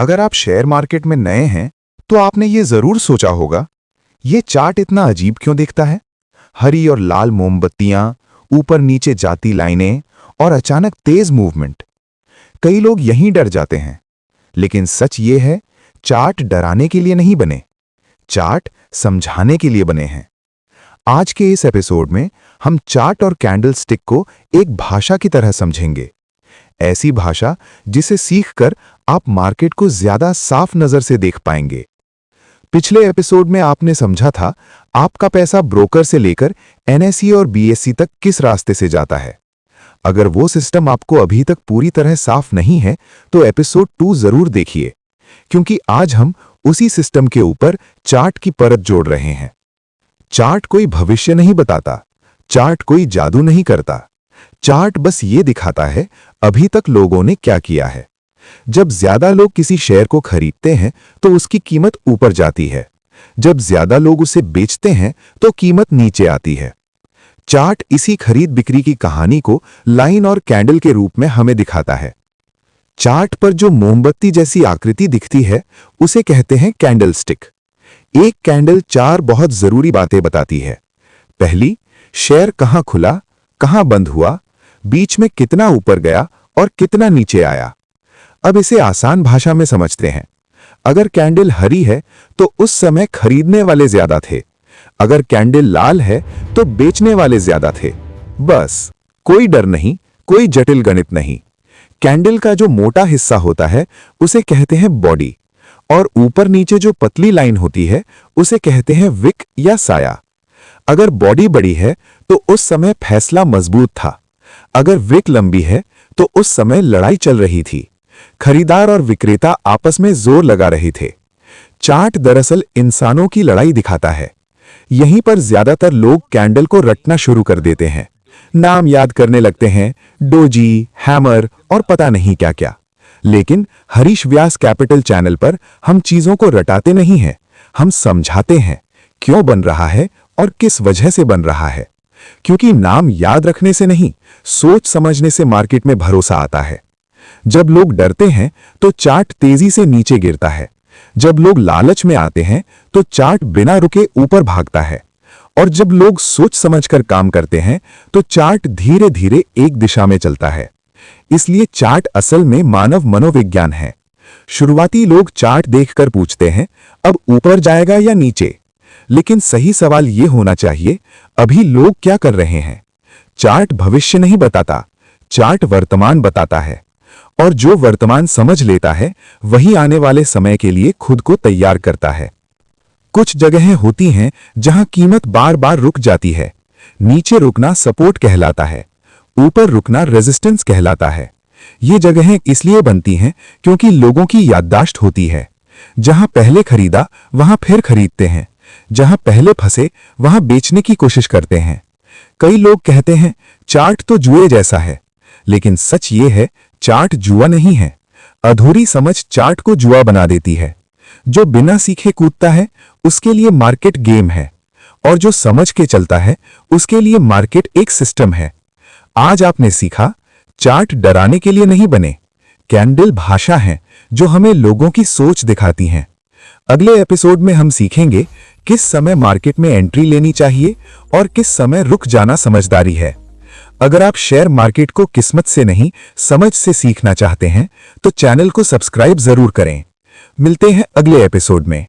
अगर आप share market में नए हैं तो आपने ये जरूर सोचा होगा, ये चार्ट इतना अजीब क्यों दिखता है। हरी और लाल मोमबत्तियां, ऊपर नीचे जाती लाइनें और अचानक तेज मूवमेंट। कई लोग यहीं डर जाते हैं, लेकिन सच ये है, चार्ट डराने के लिए नहीं बने, चार्ट समझाने के लिए बने हैं। आज के इस एपिसोड में हम चार्ट और कैंडल स्टिक को एक भाषा की तरह समझेंगे, ऐसी भाषा जिसे सीखकर आप मार्केट को ज्यादा साफ नजर से देख पाएंगे। पिछले एपिसोड में आपने समझा था, आपका पैसा ब्रोकर से लेकर एनएसई और बीएसई तक किस रास्ते से जाता है। अगर वो सिस्टम आपको अभी तक पूरी तरह साफ नहीं है तो एपिसोड 2 जरूर देखिए, क्योंकि आज हम उसी सिस्टम के ऊपर चार्ट की परत जोड़ रहे हैं। चार्ट कोई भविष्य नहीं बताता, चार्ट कोई जादू नहीं करता, चार्ट बस ये दिखाता है अभी तक लोगों ने क्या किया है। जब ज्यादा लोग किसी शेयर को खरीदते हैं तो उसकी कीमत ऊपर जाती है, जब ज्यादा लोग उसे बेचते हैं तो कीमत नीचे आती है। चार्ट इसी खरीद बिक्री की कहानी को लाइन और कैंडल के रूप में हमें दिखाता है। चार्ट पर जो मोमबत्ती जैसी आकृति दिखती है उसे कहते हैं कैंडल स्टिक। एक कैंडल 4 बहुत जरूरी बातें बताती है। पहली, शेयर कहां खुला, कहां बंद हुआ, बीच में कितना ऊपर गया और कितना नीचे आया। अब इसे आसान भाषा में समझते हैं। अगर कैंडल हरी है तो उस समय खरीदने वाले ज्यादा थे, अगर कैंडल लाल है तो बेचने वाले ज्यादा थे। बस, कोई डर नहीं, कोई जटिल गणित नहीं। कैंडल का जो मोटा हिस्सा होता है उसे कहते हैं बॉडी, और ऊपर नीचे जो पतली लाइन होती है उसे कहते हैं विक या साया। अगर बॉडी बड़ी है तो उस समय फैसला मजबूत था, अगर विक लंबी है तो उस समय लड़ाई चल रही थी, खरीदार और विक्रेता आपस में जोर लगा रहे थे। चार्ट दरअसल इंसानों की लड़ाई दिखाता है। यहीं पर ज्यादातर लोग कैंडल को रटना शुरू कर देते हैं, नाम याद करने लगते हैं, डोजी, हैमर और पता नहीं क्या क्या। लेकिन हरीश व्यास कैपिटल चैनल पर हम चीजों को रटाते नहीं हैं, हम समझाते हैं क्यों बन रहा है और किस वजह से बन रहा है। क्योंकि नाम याद रखने से नहीं, सोच समझने से मार्केट में भरोसा आता है। जब लोग डरते हैं तो चार्ट तेजी से नीचे गिरता है, जब लोग लालच में आते हैं तो चार्ट बिना रुके ऊपर भागता है, और जब लोग सोच समझकर काम करते हैं तो चार्ट धीरे धीरे एक दिशा में चलता है। इसलिए चार्ट असल में मानव मनोविज्ञान है। शुरुआती लोग चार्ट देखकर पूछते हैं, अब ऊपर जाएगा या नीचे। लेकिन सही सवाल यह होना चाहिए, अभी लोग क्या कर रहे हैं। चार्ट भविष्य नहीं बताता, चार्ट वर्तमान बताता है, और जो वर्तमान समझ लेता है वही आने वाले समय के लिए खुद को तैयार करता है। कुछ जगहें होती हैं जहां कीमत बार बार रुक जाती है। नीचे रुकना सपोर्ट कहलाता है, ऊपर रुकना रेजिस्टेंस कहलाता है। ये जगहें इसलिए बनती हैं क्योंकि लोगों की याददाश्त होती है। जहां पहले खरीदा वहां फिर खरीदते हैं, जहां पहले फंसे वहां बेचने की कोशिश करते हैं। कई लोग कहते हैं चार्ट तो जुए जैसा है, लेकिन सच ये है, चार्ट जुआ नहीं है। अधूरी समझ चार्ट को जुआ बना देती है। जो बिना सीखे कूदता है उसके लिए मार्केट गेम है, और जो समझ के चलता है उसके लिए मार्केट एक सिस्टम है। आज आपने सीखा, चार्ट डराने के लिए नहीं बने, कैंडल भाषा है जो हमें लोगों की सोच दिखाती हैं। अगले एपिसोड में हम सीखेंगे किस समय मार्केट में एंट्री लेनी चाहिए और किस समय रुक जाना समझदारी है। अगर आप शेयर मार्केट को किस्मत से नहीं, समझ से सीखना चाहते हैं तो चैनल को सब्सक्राइब जरूर करें। मिलते हैं अगले एपिसोड में।